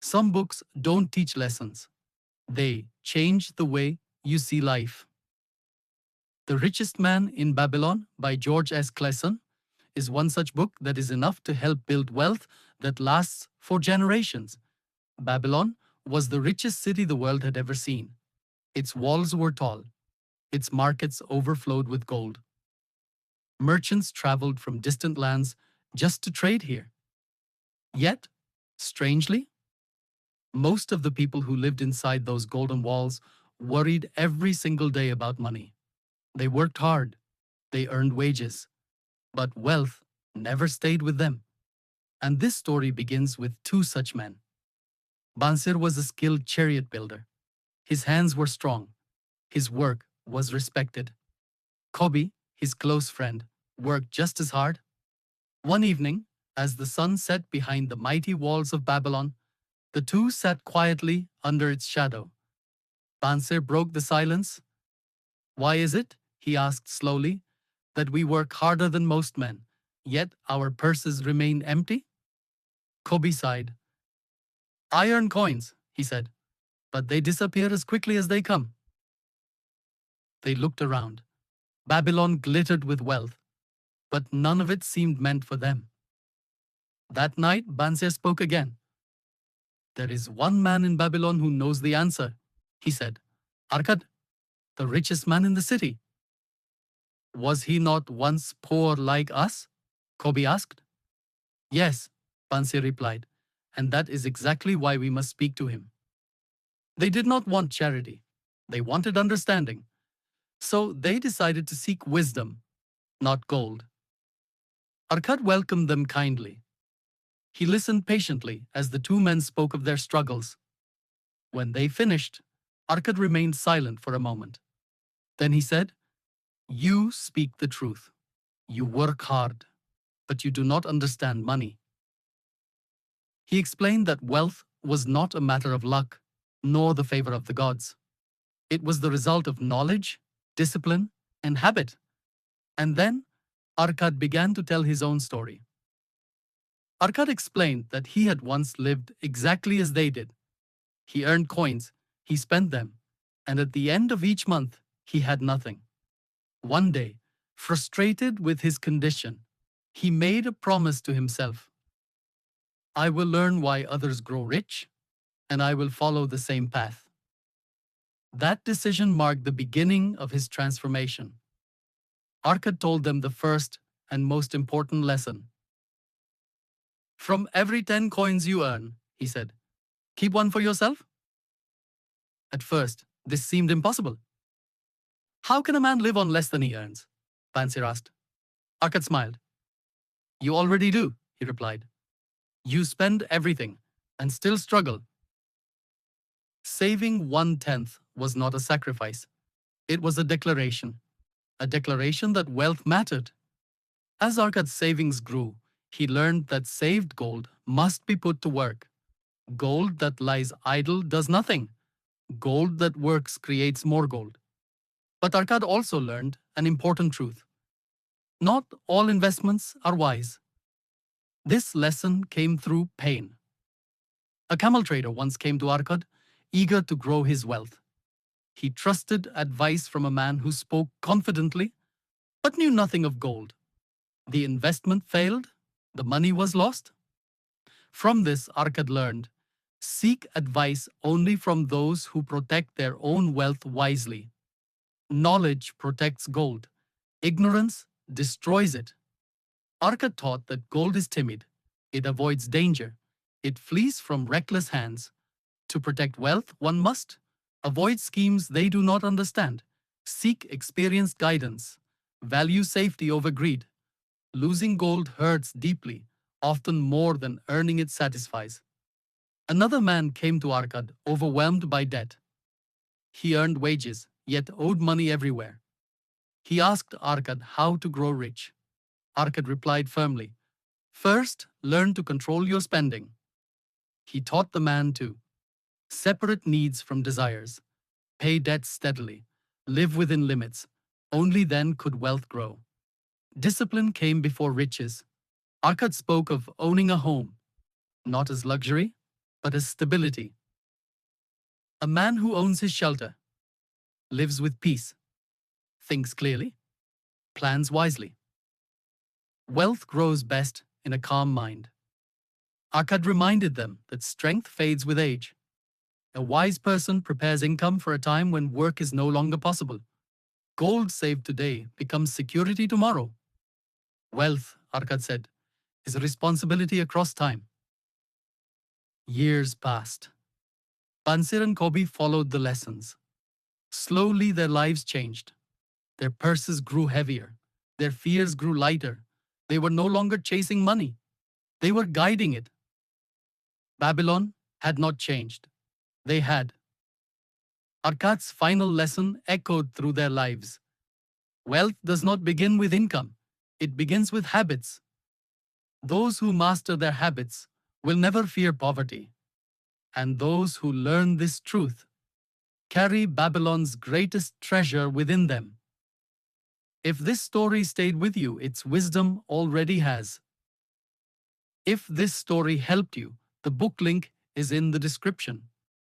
Some books don't teach lessons. They change the way you see life. The Richest Man in Babylon by George S. Clason is one such book that is enough to help build wealth that lasts for generations. Babylon was the richest city the world had ever seen. Its walls were tall. Its markets overflowed with gold. Merchants traveled from distant lands just to trade here. Yet, strangely, most of the people who lived inside those golden walls worried every single day about money. They worked hard, they earned wages, but wealth never stayed with them. And this story begins with two such men. Bansir was a skilled chariot builder. His hands were strong. His work was respected. Kobi, his close friend, worked just as hard. One evening, as the sun set behind the mighty walls of Babylon, the two sat quietly under its shadow. Bansir broke the silence. Why is it, he asked slowly, that we work harder than most men, yet our purses remain empty? Kobi sighed. I earn coins, he said, but they disappear as quickly as they come. They looked around. Babylon glittered with wealth, but none of it seemed meant for them. That night, Bansir spoke again. There is one man in Babylon who knows the answer, he said. Arkad, the richest man in the city. Was he not once poor like us? Kobi asked. Yes, Bansir replied, and that is exactly why we must speak to him. They did not want charity. They wanted understanding. So they decided to seek wisdom, not gold. Arkad welcomed them kindly. He listened patiently as the two men spoke of their struggles. When they finished, Arkad remained silent for a moment. Then he said, You speak the truth. You work hard, but you do not understand money. He explained that wealth was not a matter of luck, nor the favor of the gods. It was the result of knowledge, discipline, and habit. And then Arkad began to tell his own story. Arkad explained that he had once lived exactly as they did. He earned coins, he spent them, and at the end of each month, he had nothing. One day, frustrated with his condition, he made a promise to himself. I will learn why others grow rich, and I will follow the same path. That decision marked the beginning of his transformation. Arkad told them the first and most important lesson. From every 10 coins you earn, he said, keep one for yourself. At first, this seemed impossible. How can a man live on less than he earns? Bansir asked. Arkad smiled. You already do, he replied. You spend everything and still struggle. Saving 1/10 was not a sacrifice. It was a declaration that wealth mattered. As Arkad's savings grew, he learned that saved gold must be put to work. Gold that lies idle does nothing. Gold that works creates more gold. But Arkad also learned an important truth. Not all investments are wise. This lesson came through pain. A camel trader once came to Arkad, eager to grow his wealth. He trusted advice from a man who spoke confidently, but knew nothing of gold. The investment failed, the money was lost. From this, Arkad learned, seek advice only from those who protect their own wealth wisely. Knowledge protects gold. Ignorance destroys it. Arkad taught that gold is timid. It avoids danger. It flees from reckless hands. To protect wealth, one must avoid schemes they do not understand. Seek experienced guidance. Value safety over greed. Losing gold hurts deeply, often more than earning it satisfies. Another man came to Arkad, overwhelmed by debt. He earned wages, yet owed money everywhere. He asked Arkad how to grow rich. Arkad replied firmly, First, learn to control your spending. He taught the man to separate needs from desires, pay debts steadily, live within limits. Only then could wealth grow. Discipline came before riches. Arkad spoke of owning a home, not as luxury, but as stability. A man who owns his shelter, lives with peace, thinks clearly, plans wisely. Wealth grows best in a calm mind. Akkad reminded them that strength fades with age. A wise person prepares income for a time when work is no longer possible. Gold saved today becomes security tomorrow. Wealth, Arkad said, is a responsibility across time. Years passed. Bansir and Kobi followed the lessons. Slowly their lives changed. Their purses grew heavier. Their fears grew lighter. They were no longer chasing money. They were guiding it. Babylon had not changed. They had. Arkad's final lesson echoed through their lives. Wealth does not begin with income. It begins with habits. Those who master their habits will never fear poverty. And those who learn this truth carry Babylon's greatest treasure within them. If this story stayed with you, its wisdom already has. If this story helped you, the book link is in the description.